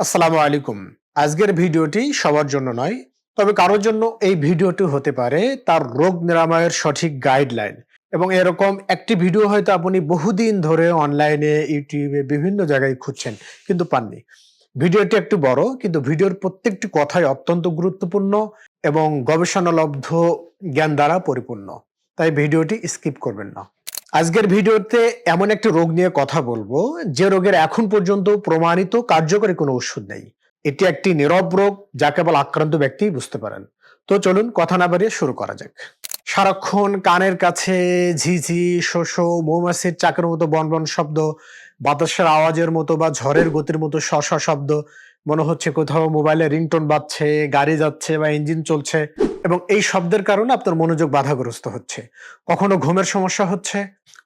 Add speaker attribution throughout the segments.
Speaker 1: আসসালামু আলাইকুম। আজকের ভিডিওটি সবার জন্য নয়, তবে কারোর জন্য এই ভিডিওটি হতে পারে তার রোগ নিরাময়ের সঠিক গাইডলাইন। এবং এরকম একটি ভিডিও হয়তো আপনি বহুদিন ধরে অনলাইনে, ইউটিউবে বিভিন্ন জায়গায় খুঁজছেন কিন্তু পাননি। ভিডিওটি একটু বড়, কিন্তু ভিডিওর প্রত্যেকটি কথাই অত্যন্ত গুরুত্বপূর্ণ এবং গবেষণালব্ধ জ্ঞান দ্বারা পরিপূর্ণ। তাই ভিডিওটি স্কিপ করবেন না। আজকের ভিডিওতে এমন একটি রোগ নিয়ে কথা বলবো যে রোগের এখন পর্যন্ত প্রমাণিত কার্যকরী কোনো ওষুধ নেই। এটি একটি নীরব রোগ যা কেবল আক্রান্ত ব্যক্তিই বুঝতে পারেন। তো চলুন কথা না বাড়িয়ে শুরু করা যাক। সারাক্ষণ কানের কাছে ঝিঝি, শোষো, মৌমাছির চাকের মতো বনবন শব্দ, বাতাসের আওয়াজের মতো বা ঝড়ের গতির মতো শ শ শব্দ, মনে হচ্ছে কোথাও মোবাইলে রিংটোন বাজছে, গাড়ি যাচ্ছে বা ইঞ্জিন চলছে, এবং এই শব্দের কারণে আপনার মনোযোগ বাধাগ্রস্ত হচ্ছে। কখনো ঘুমের সমস্যা হচ্ছে,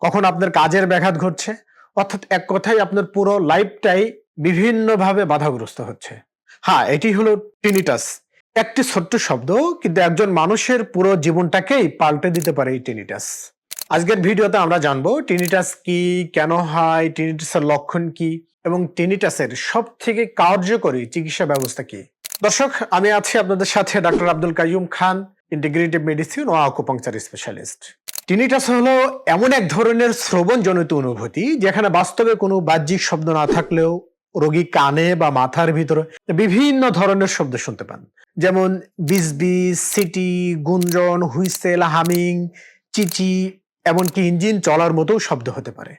Speaker 1: কখনো আপনার কাজের ব্যাঘাত ঘটছে, অর্থাৎ এক কথায় আপনার পুরো লাইফটাই বিভিন্নভাবে বাধাগ্রস্ত হচ্ছে। হ্যাঁ, এটি হলো টিনিটাস। একটি ছোট্ট শব্দ, কিন্তু একজন মানুষের পুরো জীবনটাকেই পাল্টে দিতে পারে এই টিনিটাস। আজকের ভিডিওতে আমরা জানবো টিনিটাস কি, কেন হয়, টিনিটাসের লক্ষণ কি এবং টিনিটাসের সব থেকে কার্যকরী চিকিৎসা ব্যবস্থা কি। দর্শক, আমি আছি আপনাদের সাথে ডাক্তার আব্দুল কাইয়ুম খান, ইন্টিগ্রেটিভ মেডিসিন ও আকুপাংচার স্পেশালিস্ট। টিনিটাস হলো এমন এক ধরনের শ্রবণজনিত অনুভূতি যেখানে বাস্তবে কোনো বাহ্যিক শব্দ না থাকলেও রোগী কানে বা মাথার ভিতরে বিভিন্ন ধরনের শব্দ শুনতে পান। যেমন বিজবিজ, সিটি, গুঞ্জন, হুইসেল, হামিং, চিচি, এমনকি ইঞ্জিন চলার মতো শব্দ হতে পারে।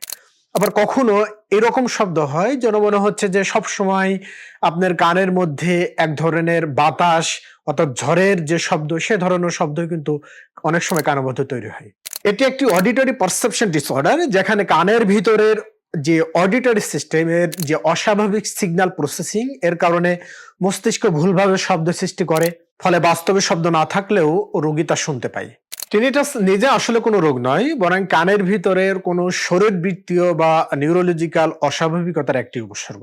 Speaker 1: আবার কখনো এরকম শব্দ হয় যেন মনে হচ্ছে যে সব সময় আপনার কানের মধ্যে এক ধরনের বাতাস, অর্থাৎ ঝড়ের যে শব্দ, সে ধরনের শব্দ কিন্তু অনেক সময় কানের মধ্যে তৈরি হয়। এটি একটি অডিটরি পারসেপশন ডিসঅর্ডার, যেখানে কানের ভিতরের যে অডিটরি সিস্টেমের যে অস্বাভাবিক সিগন্যাল প্রসেসিং এর কারণে মস্তিষ্ক ভুলভাবে শব্দ সৃষ্টি করে, ফলে বাস্তবে শব্দ না থাকলেও রোগী তা শুনতে পায়। টিনিটাস নিজে আসলে কোনো রোগ নয়, বরং কানের ভিতরের কোনো শরীরবৃত্তীয় বা নিউরোলজিক্যাল অস্বাভাবিকতার একটি উপসর্গ,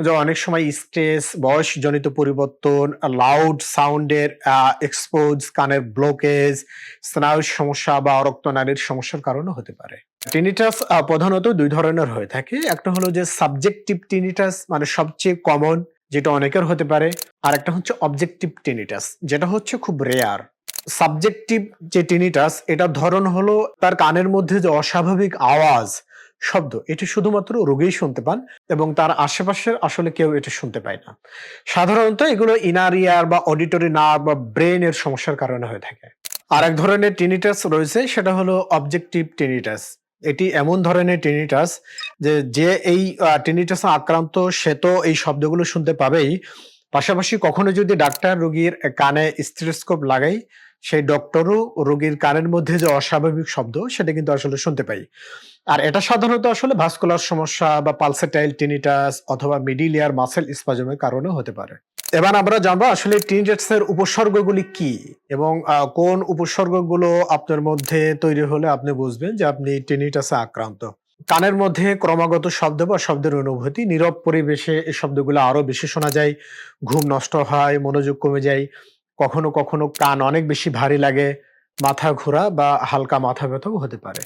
Speaker 1: যা অনেক সময় স্ট্রেস, বয়সজনিত পরিবর্তন, লাউড সাউন্ডের এক্সপোজ, কানের ব্লকেজ, স্নায়ুর সমস্যা বা রক্তনালীর সমস্যার কারণে হতে পারে। টিনিটাস প্রধানত দুই ধরনের হয়ে থাকে। একটা হলো যে সাবজেক্টিভ টিনিটাস, মানে সবচেয়ে কমন, যেটা অনেকের হতে পারে। আর একটা হচ্ছে অবজেক্টিভ টিনিটাস, যেটা হচ্ছে খুব রেয়ার। সাবজেক্টিভ যে টিনিটাস, এটার ধরন হলো তার কানের মধ্যে যে অস্বাভাবিক আওয়াজ, শব্দ, এটি শুধুমাত্র রোগীই শুনতে পান এবং তার আশেপাশের আসলে কেউ এটা শুনতে পায় না। সাধারণত এগুলো ইনার ইয়ার বা অডিটরি নার্ভ বা ব্রেন এর সমস্যার কারণে হয়ে থাকে। আরেক ধরনের টিনিটাস রয়েছে, সেটা হলো অবজেক্টিভ টিনিটাস। এটি এমন ধরনের টিনিটাস যে এই টিনিটাসে আক্রান্ত সে তো এই শব্দগুলো শুনতে পাবেই, পাশাপাশি কখনো যদি ডাক্তার রোগীর কানে স্টেথোস্কোপ লাগাই, সেই ডক্টরও রোগীর কানের মধ্যে যে অস্বাভাবিক শব্দ সেটা কিন্তু আসলে শুনতে পাই। আর এটা সাধারণত আসলে ভাস্কুলার সমস্যা বা পালসেটাইল টিনিটাস অথবা মিডল ইয়ার মাসেল স্পাজমের কারণে হতে পারে। এবার আমরা জানবো আসলে টিনিটাসের উপসর্গগুলি কি এবং কোন উপসর্গগুলো আপনার মধ্যে তৈরি হলে আপনি বুঝবেন যে আপনি টিনিটাসে আক্রান্ত। কানের মধ্যে ক্রমাগত শব্দ বা শব্দের অনুভূতি, নীরব পরিবেশে এই শব্দগুলো আরো বেশি শোনা যায়, ঘুম নষ্ট হয়, মনোযোগ কমে যায়, কখনো কখনো কান অনেক বেশি ভারী লাগে, মাথা ঘোরা বা হালকা মাথা ব্যথাও হতে পারে।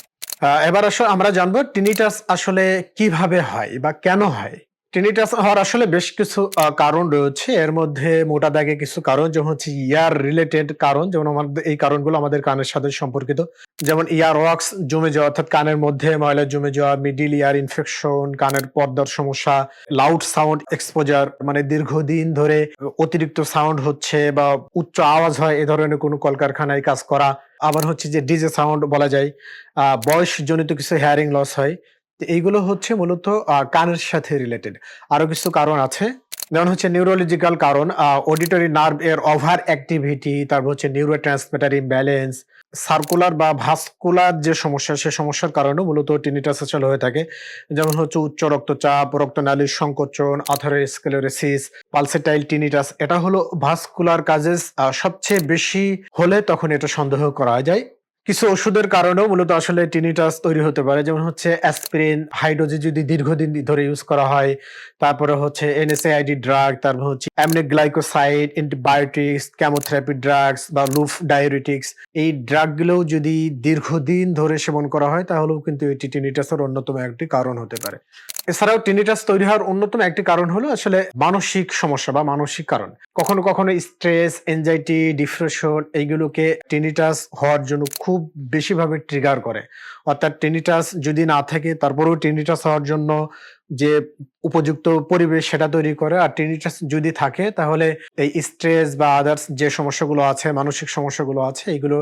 Speaker 1: এবার আসলে আমরা জানবো টিনিটাস আসলে কিভাবে হয় বা কেন হয়। টিনিটাস হওয়ার আসলে বেশ কিছু কারণ রয়েছে। এর মধ্যে মোটা দাগে কিছু কারণ, যেমন হচ্ছে ইয়ার রিলেটেড কারণ, যেমন আমাদের এই কারণগুলো আমাদের কানের সাথে সম্পর্কিত। যেমন ইয়ার ওয়াক্স জমে যাওয়া, অর্থাৎ কানের মধ্যে ময়লা জমে যাওয়া, মিডল ইয়ার ইনফেকশন, কানের পর্দার সমস্যা, লাউড সাউন্ড এক্সপোজার, মানে দীর্ঘদিন ধরে অতিরিক্ত সাউন্ড হচ্ছে বা উচ্চ আওয়াজ হয় এ ধরনের কোনো কলকারখানায় কাজ করা। আবার হচ্ছে যে ডিজে সাউন্ড বলা যায়। বয়সজনিত কিছু হেয়ারিং লস হয়। তো এইগুলো হচ্ছে মূলত কানের সাথে রিলেটেড। আরো কিছু কারণ আছে। যেমন হচ্ছে নিউরোলজিক্যাল কারণ, অডিটরি নার্ভ এর ওভার অ্যাক্টিভিটি, তারপর হচ্ছে নিউরোট্রান্সমিটার ইমব্যালেন্স, সার্কুলার বা ভাস্কুলার যে সমস্যা, সে সমস্যার কারণেও মূলত টিনিটাস আসলে হয়ে থাকে। যেমন হচ্ছে উচ্চ রক্তচাপ, রক্তনালীর সংকোচন, আথেরোস্ক্লেরোসিস, পালসেটাইল টিনিটাস। এটা হলো ভাস্কুলার কাজেস সবচেয়ে বেশি হলে তখন এটা সন্দেহ করা যায়। কিছু ওষুধের কারণেও মূলত আসলে টিনিটাস তৈরি হতে পারে। যেমন হচ্ছে অ্যাসপিরিন হাই ডোজে যদি দীর্ঘদিন ধরে ইউজ করা হয়, তারপরে হচ্ছে NSAID ড্রাগ, তারপর হচ্ছে অ্যামনেগ্লাইকোসাইড, অ্যান্টিবায়োটিক্স, কেমোথেরাপি ড্রাগস বা লুফ ডায়ুরেটিক্স, এই ড্রাগগুলোও যদি দীর্ঘদিন ধরে সেবন করা হয় তাহলেও কিন্তু এটি টিনিটাসের অন্যতম একটি কারণ হতে পারে। এছাড়াও টিনিটাস তৈরি হওয়ার অন্যতম একটি কারণ হলো আসলে মানসিক সমস্যা বা মানসিক কারণ। কখনো কখনো স্ট্রেস, এনজাইটি, ডিপ্রেশন এইগুলোকে টিনিটাস হওয়ার জন্য খুব বেশিভাবে ট্রিগার করে। অর্থাৎ টিনিটাস যদি না থাকে তারপরেও টিনিটাস হওয়ার জন্য যে উপযুক্ত পরিবেশ সেটা তৈরি করে। আর টিনিটাস যদি থাকে তাহলে এই স্ট্রেস বা আদার্স যে সমস্যাগুলো আছে, মানসিক সমস্যাগুলো আছে, এগুলো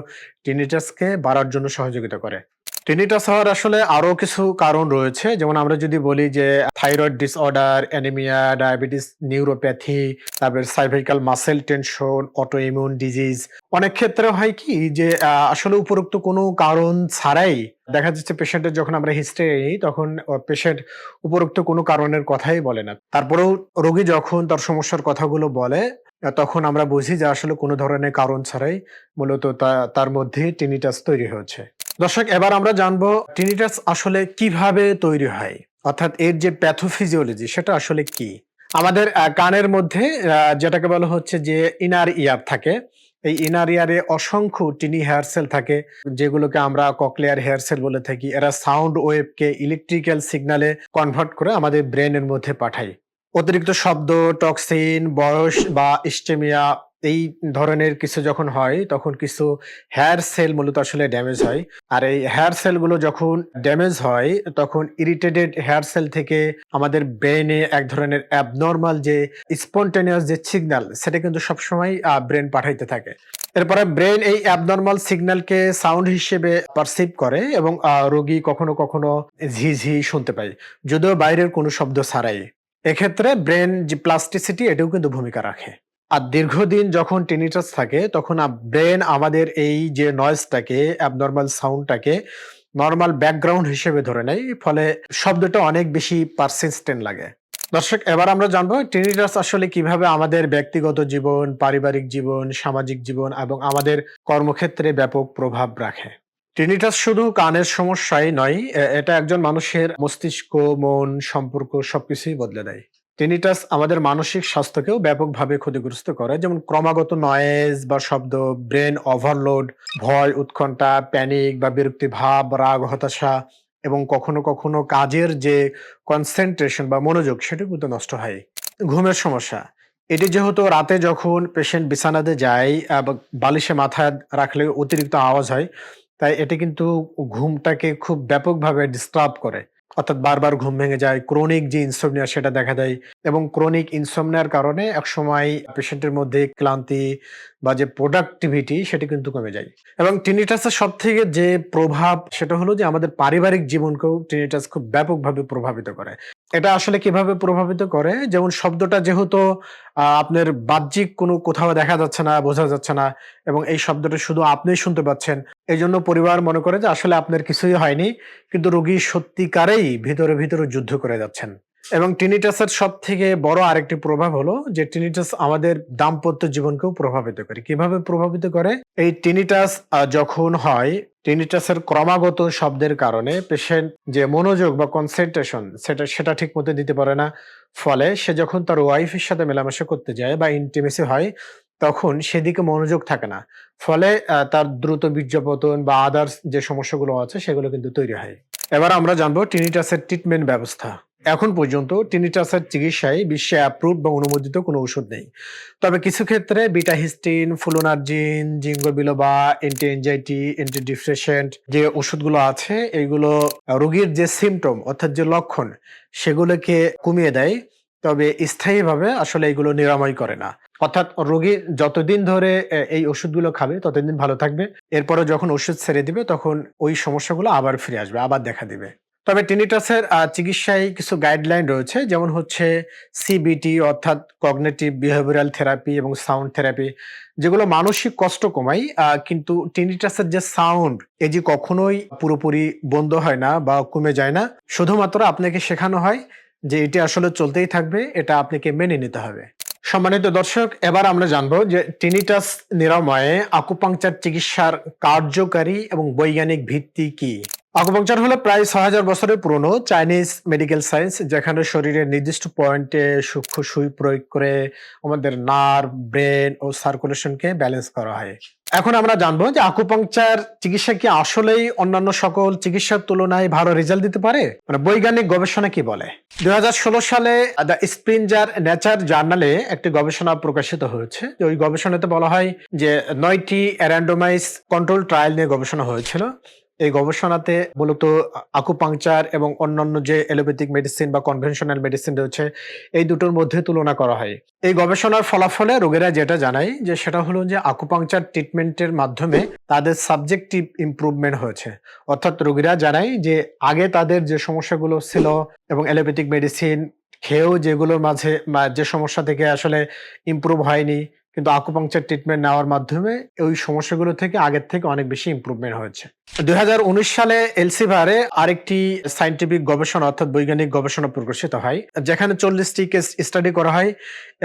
Speaker 1: টিনিটাসকে বাড়ার জন্য সহযোগিতা করে। টিনিটাস হওয়ার আসলে আরো কিছু কারণ রয়েছে। যেমন আমরা যদি বলি যে thyroid disorder, anaemia, diabetes, neuropathy, তারপরে cervical muscle tension, autoimmune disease. অনেক ক্ষেত্রে হয় কি যে আসলে উপরোক্ত কোনো কারণ ছাড়াই দেখা যাচ্ছে পেশেন্টের যখন আমরা হিস্ট্রি নিই তখন পেশেন্ট উপরোক্ত কোনো কারণের কথাই বলে না। তারপরেও রোগী যখন তার সমস্যার কথাগুলো বলে তখন আমরা বুঝি যে আসলে কোনো ধরনের কারণ ছাড়াই মূলত তার মধ্যে টিনিটাস তৈরি হয়েছে। দর্শক, এবার আমরা জানবো টিনিটাস আসলে কিভাবে তৈরি হয়, অর্থাৎ এর যে প্যাথোফিজিওলজি সেটা আসলে কি। আমাদের কানের মধ্যে যেটাকে বলা হচ্ছে যে ইনার ইয়ার থাকে। এই ইনার ইয়ারে অসংখ্য টিনি হেয়ার সেল থাকে, যেগুলোকে আমরা ককলিয়ার হেয়ার সেল বলে থাকি। এরা সাউন্ড ওয়েভকে ইলেকট্রিক্যাল সিগন্যালে কনভার্ট করে আমাদের ব্রেনের মধ্যে পাঠায়। অতিরিক্ত শব্দ, টক্সিন, বয়স বা ইস্টেমিয়া এই ধরনের কিছু যখন হয় তখন কিছু হেয়ার সেল মূলত আসলে ড্যামেজ হয়। আর এই হেয়ার সেলগুলো যখন ড্যামেজ হয় তখন ইরিটেটেড হেয়ার সেল থেকে আমাদের ব্রেনে এক ধরনের অ্যাবনর্মাল যে স্পন্টেনিয়াস যে সিগন্যাল সেটা কিন্তু সবসময় ব্রেন পাঠাইতে থাকে। এরপরে ব্রেন এই অ্যাবনর্মাল সিগন্যালকে সাউন্ড হিসেবে পারসিভ করে এবং রোগী কখনো কখনো ঝিঝি শুনতে পায়, যদিও বাইরের কোনো শব্দ ছাড়াই। এক্ষেত্রে ব্রেন যে প্লাস্টিসিটি এটাও কিন্তু ভূমিকা রাখে। আর দীর্ঘদিন যখন টিনিটাস থাকে তখন ব্রেন আমাদের এই যে নয়েজটাকে, অ্যাবনর্মাল সাউন্ডটাকে নরমাল ব্যাকগ্রাউন্ড হিসেবে ধরে নেয়, ফলে শব্দটা অনেক বেশি পারসিস্টেন্ট লাগে। দর্শক, এবার আমরা জানবো টিনিটাস আসলে কিভাবে আমাদের ব্যক্তিগত জীবন, পারিবারিক জীবন, সামাজিক জীবন এবং আমাদের কর্মক্ষেত্রে ব্যাপক প্রভাব রাখে। টিনিটাস শুধু কানের সমস্যাই নয়, এটা একজন মানুষের মস্তিষ্ক, মন, সম্পর্ক সবকিছুই বদলে দেয়। টিনিটাস আমাদের মানসিক স্বাস্থ্যকেও ব্যাপকভাবে ক্ষতিগ্রস্ত করে, যেমন ক্রমাগত নয়েজ বা শব্দ, ব্রেন ওভারলোড, ভয়, উৎকণ্ঠা, প্যানিক বা বিরক্তি ভাব, রাগ, হতাশা এবং কখনো কখনো কাজের যে কনসেন্ট্রেশন বা মনোযোগ সেটা কিন্তু নষ্ট হয়। ঘুমের সমস্যা, এটি যেহেতু রাতে যখন পেশেন্ট বিছানাতে যায় বা বালিশে মাথা রাখলে অতিরিক্ত আওয়াজ হয়, তাই এটা কিন্তু ঘুমটাকে খুব ব্যাপকভাবে ডিস্টার্ব করে। অর্থাৎ বারবার ঘুম ভেঙে যায়। ক্রনিক যে ইনসমনিয়া সেটা দেখা দেয় এবং ক্রনিক ইনসমনিয়ার কারণে একসময় পেশেন্টের মধ্যে ক্লান্তি বা যে প্রোডাক্টিভিটি সেটি কিন্তু কমে যায়। এবং টিনিটাসের সবথেকে যে প্রভাব সেটা হলো যে আমাদের পারিবারিক জীবনকেও টিনিটাস খুব ব্যাপকভাবে প্রভাবিত করে। এটা আসলে কিভাবে প্রভাবিত করে? যেমন শব্দটা যেহেতু আপনার বাহ্যিক কোনো কোথাও দেখা যাচ্ছে না, বোঝা যাচ্ছে না এবং এই শব্দটা শুধু আপনিই শুনতে পাচ্ছেন। এজন্য পরিবার মনে করে যে আসলে আপনার কিছুই হয়নি। কিন্তু রোগী সত্যিকারেই ভিতরে, ভিতরে যুদ্ধ করে যাচ্ছেন। এবং টিনিটাসের সবথেকে বড় আরেকটি প্রভাব হলো যে টিনিটাস আমাদের দাম্পত্য জীবনকেও প্রভাবিত করে। কিভাবে প্রভাবিত করে? এই টিনিটাস যখন হয়, টিনিটাসের ক্রমাগত শব্দের কারণে পেশেন্ট যে মনোযোগ বা কনসেন্ট্রেশন সেটা ঠিকমতো দিতে পারে না। ফলে সে যখন তার ওয়াইফের সাথে মেলামেশা করতে যায় বা ইন্টিমেসি হয়, তখন সেদিকে মনোযোগ থাকে না। ফলে তার দ্রুত বীর্যপতন বা আদার্স যে সমস্যাগুলো আছে সেগুলো কিন্তু তৈরি হয়। এবার আমরা জানবো টিনিটাসের ট্রিটমেন্ট ব্যবস্থা। এখন পর্যন্ত টিনিটাসের চিকিৎসায় বিশ্বে অ্যাপ্রুভড বা অনুমোদিত কোনো ওষুধ নেই। তবে কিছু ক্ষেত্রে betahistine, flunarizine, ginkgo biloba, anti anxiety, anti depressant যে ওষুধগুলো আছে এগুলো রোগীর যে সিম্পটম অর্থাৎ যে লক্ষণ সেগুলোকে কমিয়ে দেয়। তবে স্থায়ীভাবে আসলে এগুলো নিরাময় করে না। অর্থাৎ রোগী যতদিন ধরে এই ওষুধগুলো খাবে ততদিন ভালো থাকবে। এরপরে যখন ওষুধ ছেড়ে দিবে তখন ওই সমস্যাগুলো আবার ফিরে আসবে, আবার দেখা দিবে। তবে টিনিটাসের চিকিৎসায় কিছু গাইডলাইন রয়েছে, যেমন হচ্ছে সিবিটি অর্থাৎ কগনিটিভ বিহেভিয়ারাল থেরাপি এবং সাউন্ড থেরাপি, যেগুলো মানসিক কষ্ট কমায়। কিন্তু টিনিটাসের যে সাউন্ড এটি কখনোই পুরোপুরি বন্ধ হয় না বা কমে যায় না। শুধুমাত্র আপনাকে শেখানো হয় যে এটি আসলে চলতেই থাকবে, এটা আপনাকে মেনে নিতে হবে। সম্মানিত দর্শক, এবার আমরা জানবো যে টিনিটাস নিরাময়ে আকুপাংচার চিকিৎসার কার্যকারী এবং বৈজ্ঞানিক ভিত্তি কি। আকুপাংচার হলো প্রায় ৬,০০০ বছরের পুরনো চাইনিজ মেডিকেল সায়েন্স, যেখানে শরীরের নির্দিষ্ট পয়েন্টে সূক্ষ্ম সুই প্রয়োগ করে আমাদের নার্ভ, ব্রেন ও সার্কুলেশনকে ব্যালেন্স করা হয়। এখন আমরা জানবো যে আকুপাংচার চিকিৎসা কি আসলেই অন্যান্য সকল চিকিৎসার তুলনায় ভালো রেজাল্ট দিতে পারে, মানে বৈজ্ঞানিক গবেষণা কি বলে। 2016 সালে দ্য স্প্রিঞ্জার নেচার জার্নালে একটি গবেষণা প্রকাশিত হয়েছে। যে ওই গবেষণাতে বলা হয় যে 9টি র্যান্ডমাইজ কন্ট্রোল ট্রায়াল নিয়ে গবেষণা হয়েছিল। এই গবেষণাতে মূলত আকুপাংচার এবং অন্যান্য যে এলোপ্যাথিক মেডিসিন বা কনভেনশনাল মেডিসিন রয়েছে এই দুটোর মধ্যে তুলনা করা হয়। এই গবেষণার ফলাফলে রোগীরা যেটা জানায় যে সেটা হলো যে আকুপাংচার ট্রিটমেন্টের মাধ্যমে তাদের সাবজেক্টিভ ইমপ্রুভমেন্ট হয়েছে। অর্থাৎ রোগীরা জানায় যে আগে তাদের যে সমস্যাগুলো ছিল এবং এলোপ্যাথিক মেডিসিন খেয়েও যেগুলোর মাঝে যে সমস্যা থেকে আসলে ইমপ্রুভ হয়নি, কিন্তু আকুপাংচার ট্রিটমেন্ট নেওয়ার মাধ্যমে ওই সমস্যাগুলো থেকে আগের থেকে অনেক বেশি ইমপ্রুভমেন্ট হয়েছে। 2019 সালে এলসিভারে আরেকটি সায়েন্টিফিক গবেষণা অর্থাৎ বৈজ্ঞানিক গবেষণা প্রকাশিত হয়, যেখানে 40টি কেস স্টাডি করা হয়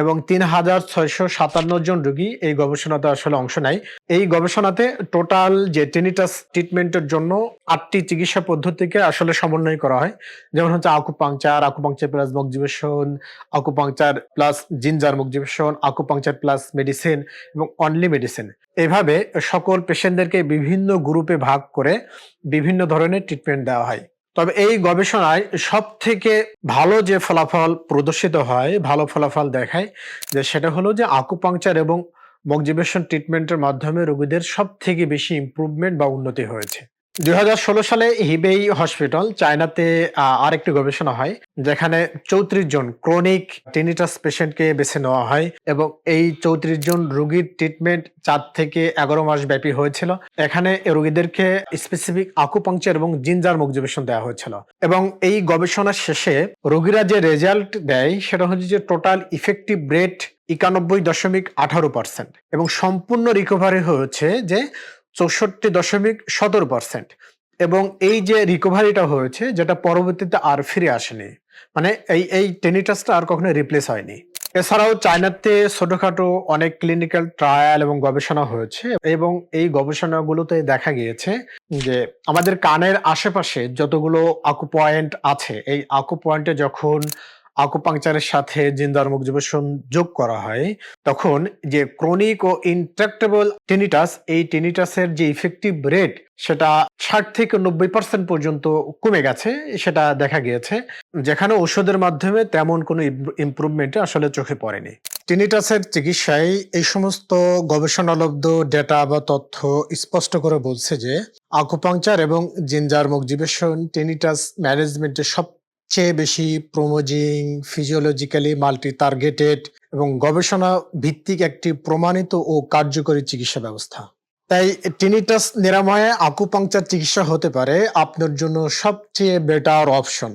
Speaker 1: এবং 3657 জন রোগী এই গবেষণাতে আসলে অংশ নেয়। এই গবেষণাতে টোটাল যে টিনিটাস ট্রিটমেন্টের জন্য 8টি চিকিৎসা পদ্ধতিকে আসলে সমন্বয় করা হয়, যেমন হচ্ছে acupuncture, acupuncture plus moxibustion, acupuncture plus ginger moxibustion, acupuncture plus medicine এবং অনলি মেডিসিন। এভাবে সকল পেশেন্টদেরকে বিভিন্ন গ্রুপে ভাগ করে বিভিন্ন ধরনের ট্রিটমেন্ট দেওয়া হয়। তবে এই গবেষণায় সব থেকে ভালো যে ফলাফল প্রদর্শিত হয়, ভালো ফলাফল দেখায়, যে সেটা হলো যে আকুপাংচার এবং মকজিবেশন ট্রিটমেন্টের মাধ্যমে রোগীদের সব থেকে বেশি ইমপ্রুভমেন্ট বা উন্নতি হয়েছে। 2016 সালে হিবেই হসপিটাল চায়নাতে আরেকটি গবেষণা হয়, যেখানে 34 জন ক্রনিক টিনিটাস পেশেন্টকে বেছে নেওয়া হয় এবং এই 34 জন রোগীর ট্রিটমেন্ট 4 থেকে 11 মাস ব্যাপী হয়েছিল। এখানে রোগীদেরকে স্পেসিফিক আকুপাংচার এবং জিঞ্জার মকজিবেশন দেওয়া হয়েছিল এবং এই গবেষণার শেষে রোগীরা যে রেজাল্ট দেয় সেটা হচ্ছে যে টোটাল ইফেক্টিভ রেট 91.18% এবং সম্পূর্ণ রিকভারি হয়েছে যে 64.17%। এবং এই যে রিকভারিটা হয়েছে যেটা পরবর্তীতে আর ফিরে আসেনি, মানে এই টেনিটাসটা আর কখনো রিপ্লেস হয়নি। এছাড়াও চায়নাতে ছোটখাটো অনেক ক্লিনিক্যাল ট্রায়াল এবং গবেষণা হয়েছে এবং এই গবেষণাগুলোতে দেখা গিয়েছে যে আমাদের কানের আশেপাশে যতগুলো আকু পয়েন্ট আছে, এই আকু পয়েন্টে যখন আকুপাংচারের সাথে জিঞ্জার মকজিবেশন যোগ করা হয়, তখন যে ক্রনিক ও ইনট্রাক্টেবল টিনিটাস, এই টিনিটাসের যে ইফেক্টিভ রেট সেটা 60 থেকে 90% পর্যন্ত কমে গেছে, সেটা দেখা গিয়েছে, যেখানে ওষুধের মাধ্যমে তেমন কোনো ইমপ্রুভমেন্ট আসলে চোখে পড়েনি। টিনিটাসের চিকিৎসায় এই সমস্ত গবেষণালব্ধ ডেটা বা তথ্য স্পষ্ট করে বলছে যে আকুপাংচার এবং জিঞ্জার মকজিবেশন টিনিটাস ম্যানেজমেন্টের সবচেয়ে বেশি প্রোমোজিং, ফিজিওলজিক্যালি মাল্টি টার্গেটেড এবং গবেষণা ভিত্তিক একটি প্রমাণিত ও কার্যকরী চিকিৎসা ব্যবস্থা। তাই টিনিটাস নিরাময়ে আকুপাংচার চিকিৎসা হতে পারে আপনার জন্য সবচেয়ে বেটার অপশন।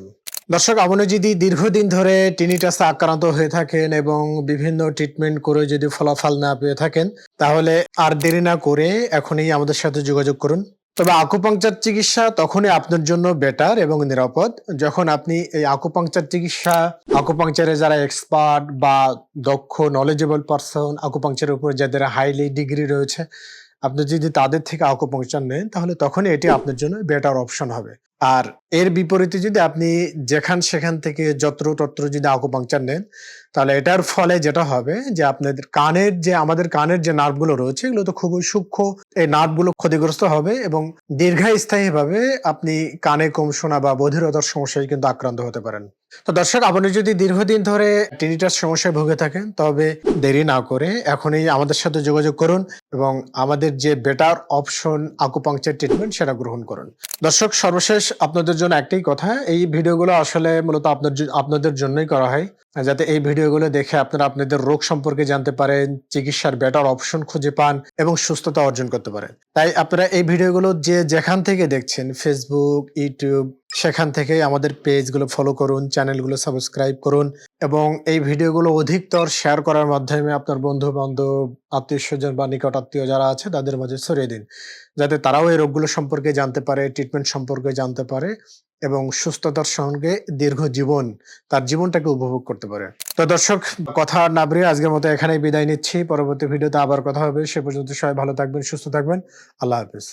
Speaker 1: দর্শক, আপনি যদি দীর্ঘদিন ধরে টিনিটাসে আক্রান্ত হয়ে থাকেন এবং বিভিন্ন ট্রিটমেন্ট করে যদি ফলাফল না পেয়ে থাকেন, তাহলে আর দেরি না করে এখনই আমাদের সাথে যোগাযোগ করুন। তবে আকুপাংচার চিকিৎসা তখনই আপনার জন্য বেটার এবং নিরাপদ যখন আপনি এই আকুপাংচার চিকিৎসা, আকুপাংচারে যারা এক্সপার্ট বা দক্ষ নলেজেবল পারসন, আকুপাংচারের উপর যাদের হাইলি ডিগ্রি রয়েছে, আপনি যদি তাদের থেকে আকুপাংচার নেন তাহলে তখনই এটি আপনার জন্য বেটার অপশন হবে। আর এর বিপরীতে যদি আপনি যেখান সেখান থেকে যত্রতত্র যদি আকুপাংচার নেন, তাহলে এটার ফলে যেটা হবে যে আপনাদের আমাদের কানের যে নার্ভগুলো রয়েছে এগুলো তো খুবই সূক্ষ্ম, এই নার্ভগুলো ক্ষতিগ্রস্ত হবে এবং দীর্ঘস্থায়ীভাবে আপনি কানে কম শোনা বা বধিরতার সমস্যায় কিন্তু আক্রান্ত হতে পারেন। তো দর্শক, আপনি যদি দীর্ঘদিন ধরে টিনিটাস সমস্যায় ভুগে থাকেন তবে দেরি না করে এখনই আমাদের সাথে যোগাযোগ করুন এবং আমাদের যে বেটার অপশন আকুপাংচার ট্রিটমেন্ট সেটা গ্রহণ করুন। দর্শক, সর্বশেষ আপনাদের জন্য একটাই কথা, এই ভিডিওগুলো আসলে মূলত আপনাদের জন্যই করা হয়, যাতে এই ভিডিওগুলো দেখে আপনারা আপনাদের রোগ সম্পর্কে জানতে পারেন, চিকিৎসার বেটার অপশন খুঁজে পান এবং সুস্থতা অর্জন করতে পারেন। তাই আপনারা এই ভিডিওগুলো যেখান থেকে দেখছেন, ফেসবুক, ইউটিউব, সেখান থেকে আমাদের পেজগুলো ফলো করুন, চ্যানেলগুলো সাবস্ক্রাইব করুন এবং এই ভিডিওগুলো অধিকতর শেয়ার করার মাধ্যমে আপনার বন্ধু বান্ধব, আত্মীয় স্বজন বা নিকট আত্মীয় যারা আছে তাদের মাঝে ছড়িয়ে দিন, যাতে তারাও এই রোগগুলো সম্পর্কে জানতে পারে, ট্রিটমেন্ট সম্পর্কে জানতে পারে এবং সুস্থতার সঙ্গে দীর্ঘ জীবন, তার জীবনটাকে উপভোগ করতে পারে। তো দর্শক, কথা না বাড়িয়ে আজকের মতো এখানেই বিদায় নিচ্ছি। পরবর্তী ভিডিওতে আবার কথা হবে। সে পর্যন্ত সবাই ভালো থাকবেন, সুস্থ থাকবেন। আল্লাহ হাফেজ।